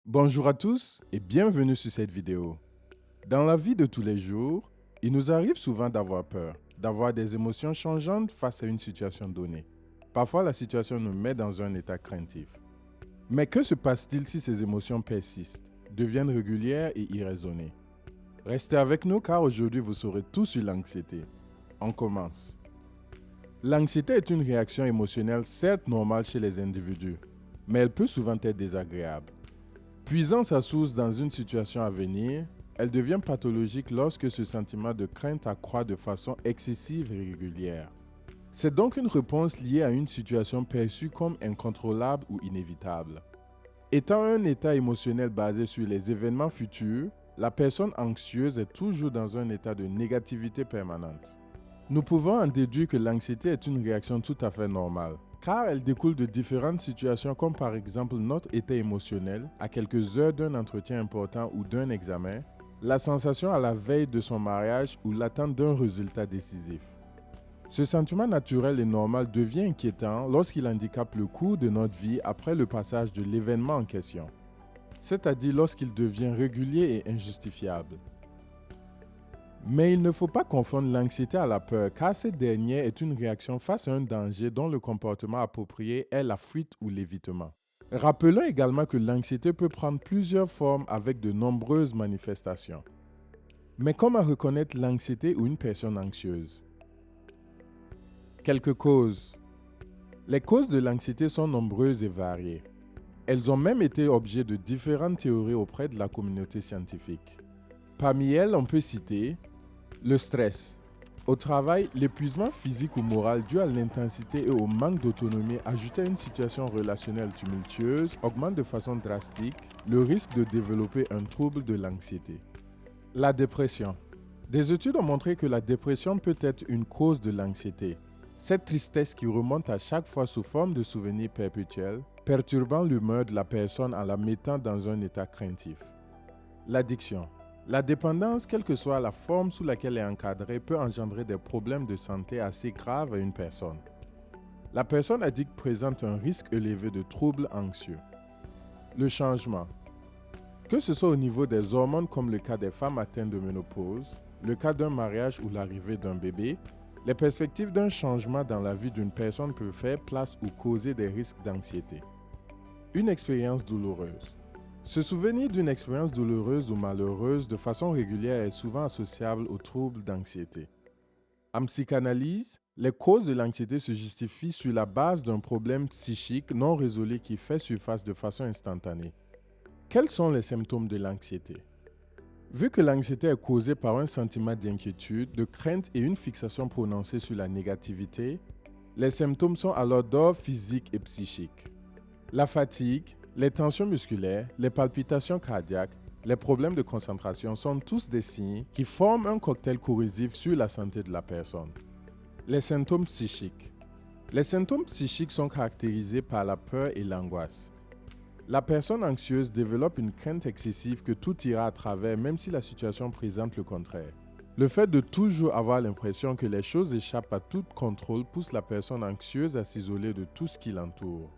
Bonjour à tous et bienvenue sur cette vidéo. Dans la vie de tous les jours, il nous arrive souvent d'avoir peur, d'avoir des émotions changeantes face à une situation donnée. Parfois, la situation nous met dans un état craintif. Mais que se passe-t-il si ces émotions persistent, deviennent régulières et irraisonnées? Restez avec nous car aujourd'hui vous saurez tout sur l'anxiété. On commence. L'anxiété est une réaction émotionnelle certes normale chez les individus, mais elle peut souvent être désagréable. Puisant sa source dans une situation à venir, elle devient pathologique lorsque ce sentiment de crainte accroît de façon excessive et régulière. C'est donc une réponse liée à une situation perçue comme incontrôlable ou inévitable. Étant un état émotionnel basé sur les événements futurs, la personne anxieuse est toujours dans un état de négativité permanente. Nous pouvons en déduire que l'anxiété est une réaction tout à fait normale, car elle découle de différentes situations comme par exemple notre état émotionnel à quelques heures d'un entretien important ou d'un examen, la sensation à la veille de son mariage ou l'attente d'un résultat décisif. Ce sentiment naturel et normal devient inquiétant lorsqu'il handicape le cours de notre vie après le passage de l'événement en question, c'est-à-dire lorsqu'il devient régulier et injustifiable. Mais il ne faut pas confondre l'anxiété à la peur, car cette dernière est une réaction face à un danger dont le comportement approprié est la fuite ou l'évitement. Rappelons également que l'anxiété peut prendre plusieurs formes avec de nombreuses manifestations. Mais comment reconnaître l'anxiété ou une personne anxieuse? Quelques causes. Les causes de l'anxiété sont nombreuses et variées. Elles ont même été objet de différentes théories auprès de la communauté scientifique. Parmi elles, on peut citer le stress. Au travail, l'épuisement physique ou moral dû à l'intensité et au manque d'autonomie ajouté à une situation relationnelle tumultueuse augmente de façon drastique le risque de développer un trouble de l'anxiété. La dépression. Des études ont montré que la dépression peut être une cause de l'anxiété. Cette tristesse qui remonte à chaque fois sous forme de souvenirs perpétuels, perturbant l'humeur de la personne en la mettant dans un état craintif. L'addiction. La dépendance, quelle que soit la forme sous laquelle elle est encadrée, peut engendrer des problèmes de santé assez graves à une personne. La personne addicte présente un risque élevé de troubles anxieux. Le changement. Que ce soit au niveau des hormones comme le cas des femmes atteintes de ménopause, le cas d'un mariage ou l'arrivée d'un bébé, les perspectives d'un changement dans la vie d'une personne peuvent faire place ou causer des risques d'anxiété. Une expérience douloureuse. Se souvenir d'une expérience douloureuse ou malheureuse de façon régulière est souvent associable aux troubles d'anxiété. En psychanalyse, les causes de l'anxiété se justifient sur la base d'un problème psychique non résolu qui fait surface de façon instantanée. Quels sont les symptômes de l'anxiété? Vu que l'anxiété est causée par un sentiment d'inquiétude, de crainte et une fixation prononcée sur la négativité, les symptômes sont alors d'ordre physique et psychique. La fatigue, les tensions musculaires, les palpitations cardiaques, les problèmes de concentration sont tous des signes qui forment un cocktail corrosif sur la santé de la personne. Les symptômes psychiques. Les symptômes psychiques sont caractérisés par la peur et l'angoisse. La personne anxieuse développe une crainte excessive que tout ira à travers même si la situation présente le contraire. Le fait de toujours avoir l'impression que les choses échappent à tout contrôle pousse la personne anxieuse à s'isoler de tout ce qui l'entoure.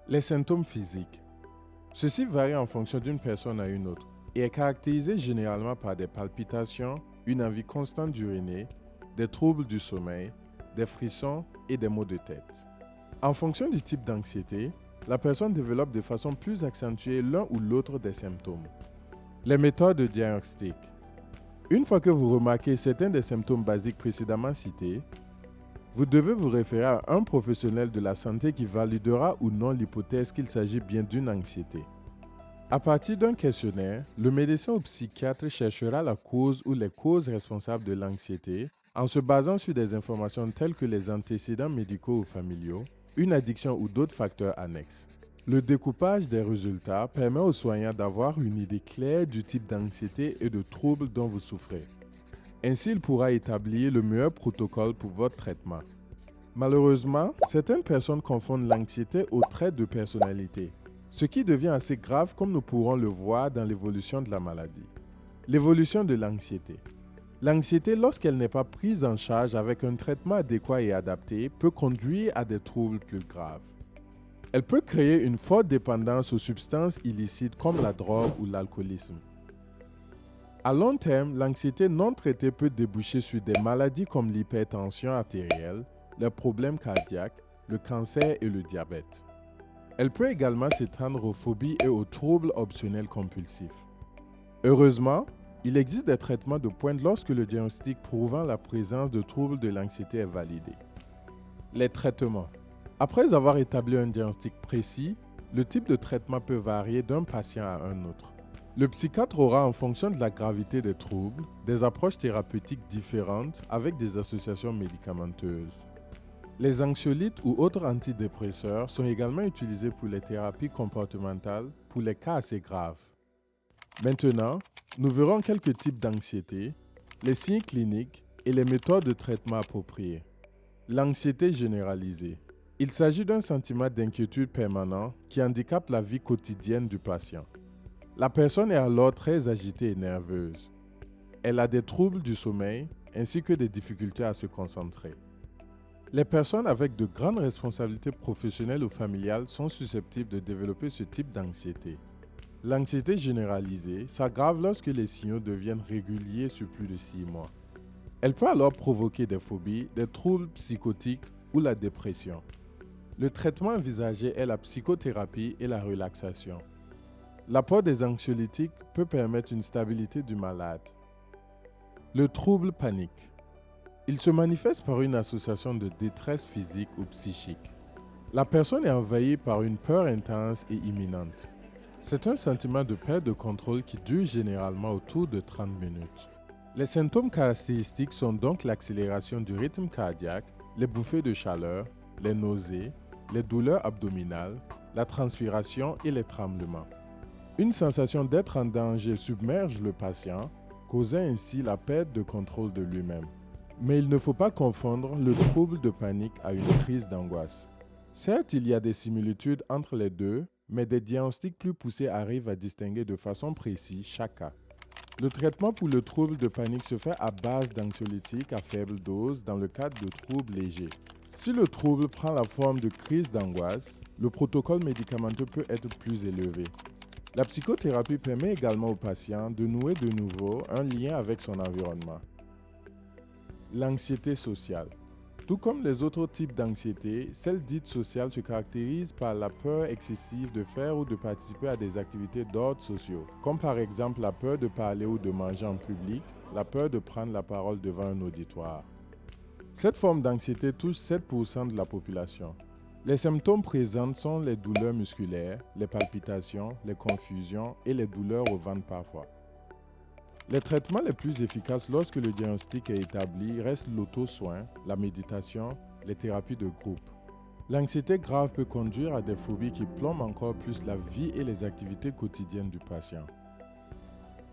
Les symptômes physiques. Ceci varie en fonction d'une personne à une autre et est caractérisé généralement par des palpitations, une envie constante d'uriner, des troubles du sommeil, des frissons et des maux de tête. En fonction du type d'anxiété, la personne développe de façon plus accentuée l'un ou l'autre des symptômes. Les méthodes de diagnostic. Une fois que vous remarquez certains des symptômes basiques précédemment cités, vous devez vous référer à un professionnel de la santé qui validera ou non l'hypothèse qu'il s'agit bien d'une anxiété. À partir d'un questionnaire, le médecin ou psychiatre cherchera la cause ou les causes responsables de l'anxiété en se basant sur des informations telles que les antécédents médicaux ou familiaux, une addiction ou d'autres facteurs annexes. Le découpage des résultats permet aux soignants d'avoir une idée claire du type d'anxiété et de troubles dont vous souffrez. Ainsi, il pourra établir le meilleur protocole pour votre traitement. Malheureusement, certaines personnes confondent l'anxiété aux traits de personnalité, ce qui devient assez grave comme nous pourrons le voir dans l'évolution de la maladie. L'évolution de l'anxiété. L'anxiété, lorsqu'elle n'est pas prise en charge avec un traitement adéquat et adapté, peut conduire à des troubles plus graves. Elle peut créer une forte dépendance aux substances illicites comme la drogue ou l'alcoolisme. À long terme, l'anxiété non traitée peut déboucher sur des maladies comme l'hypertension artérielle, les problèmes cardiaques, le cancer et le diabète. Elle peut également s'étendre aux phobies et aux troubles obsessionnels compulsifs. Heureusement, il existe des traitements de pointe lorsque le diagnostic prouvant la présence de troubles de l'anxiété est validé. Les traitements. Après avoir établi un diagnostic précis, le type de traitement peut varier d'un patient à un autre. Le psychiatre aura, en fonction de la gravité des troubles, des approches thérapeutiques différentes avec des associations médicamenteuses. Les anxiolytes ou autres antidépresseurs sont également utilisés pour les thérapies comportementales pour les cas assez graves. Maintenant, nous verrons quelques types d'anxiété, les signes cliniques et les méthodes de traitement appropriées. L'anxiété généralisée. Il s'agit d'un sentiment d'inquiétude permanent qui handicape la vie quotidienne du patient. La personne est alors très agitée et nerveuse. Elle a des troubles du sommeil ainsi que des difficultés à se concentrer. Les personnes avec de grandes responsabilités professionnelles ou familiales sont susceptibles de développer ce type d'anxiété. L'anxiété généralisée s'aggrave lorsque les signaux deviennent réguliers sur plus de 6 mois. Elle peut alors provoquer des phobies, des troubles psychotiques ou la dépression. Le traitement envisagé est la psychothérapie et la relaxation. L'apport des anxiolytiques peut permettre une stabilité du malade. Le trouble panique. Il se manifeste par une association de détresse physique ou psychique. La personne est envahie par une peur intense et imminente. C'est un sentiment de perte de contrôle qui dure généralement autour de 30 minutes. Les symptômes caractéristiques sont donc l'accélération du rythme cardiaque, les bouffées de chaleur, les nausées, les douleurs abdominales, la transpiration et les tremblements. Une sensation d'être en danger submerge le patient, causant ainsi la perte de contrôle de lui-même. Mais il ne faut pas confondre le trouble de panique à une crise d'angoisse. Certes, il y a des similitudes entre les deux, mais des diagnostics plus poussés arrivent à distinguer de façon précise chaque cas. Le traitement pour le trouble de panique se fait à base d'anxiolytiques à faible dose dans le cadre de troubles légers. Si le trouble prend la forme de crise d'angoisse, le protocole médicamenteux peut être plus élevé. La psychothérapie permet également au patient de nouer de nouveau un lien avec son environnement. L'anxiété sociale. Tout comme les autres types d'anxiété, celle dite sociale se caractérise par la peur excessive de faire ou de participer à des activités d'ordre sociaux, comme par exemple la peur de parler ou de manger en public, la peur de prendre la parole devant un auditoire. Cette forme d'anxiété touche 7% de la population. Les symptômes présents sont les douleurs musculaires, les palpitations, les confusions et les douleurs au ventre parfois. Les traitements les plus efficaces lorsque le diagnostic est établi restent l'auto-soin, la méditation, les thérapies de groupe. L'anxiété grave peut conduire à des phobies qui plombent encore plus la vie et les activités quotidiennes du patient.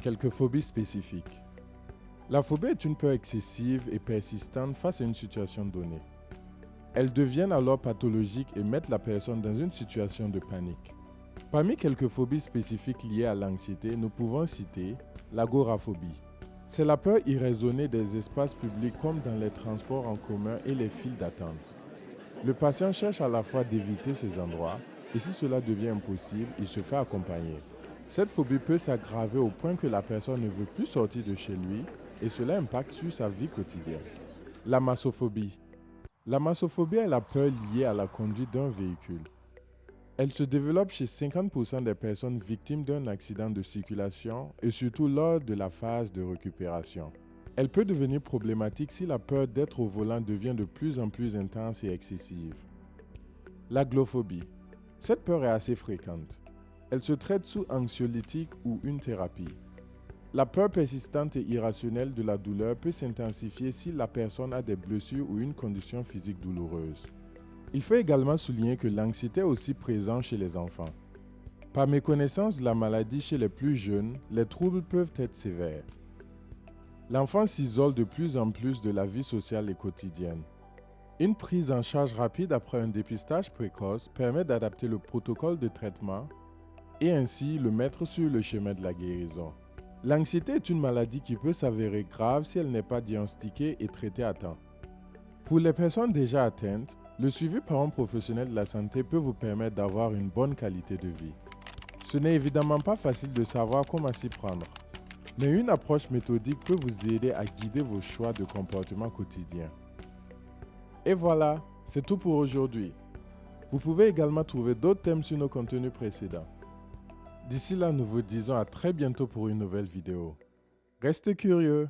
Quelques phobies spécifiques. La phobie est une peur excessive et persistante face à une situation donnée. Elles deviennent alors pathologiques et mettent la personne dans une situation de panique. Parmi quelques phobies spécifiques liées à l'anxiété, nous pouvons citer l'agoraphobie. C'est la peur irraisonnée des espaces publics comme dans les transports en commun et les files d'attente. Le patient cherche à la fois d'éviter ces endroits et si cela devient impossible, il se fait accompagner. Cette phobie peut s'aggraver au point que la personne ne veut plus sortir de chez lui et cela impacte sur sa vie quotidienne. La massophobie. La massophobie est la peur liée à la conduite d'un véhicule. Elle se développe chez 50% des personnes victimes d'un accident de circulation et surtout lors de la phase de récupération. Elle peut devenir problématique si la peur d'être au volant devient de plus en plus intense et excessive. L'aglophobie. Cette peur est assez fréquente. Elle se traite sous anxiolytique ou une thérapie. La peur persistante et irrationnelle de la douleur peut s'intensifier si la personne a des blessures ou une condition physique douloureuse. Il faut également souligner que l'anxiété est aussi présente chez les enfants. Par méconnaissance de la maladie chez les plus jeunes, les troubles peuvent être sévères. L'enfant s'isole de plus en plus de la vie sociale et quotidienne. Une prise en charge rapide après un dépistage précoce permet d'adapter le protocole de traitement et ainsi le mettre sur le chemin de la guérison. L'anxiété est une maladie qui peut s'avérer grave si elle n'est pas diagnostiquée et traitée à temps. Pour les personnes déjà atteintes, Le suivi par un professionnel de la santé peut vous permettre d'avoir une bonne qualité de vie. Ce n'est évidemment pas facile de savoir comment s'y prendre, mais une approche méthodique peut vous aider à guider vos choix de comportement quotidien. Et voilà, c'est tout pour aujourd'hui. Vous pouvez également trouver d'autres thèmes sur nos contenus précédents. D'ici là, nous vous disons à très bientôt pour une nouvelle vidéo. Restez curieux!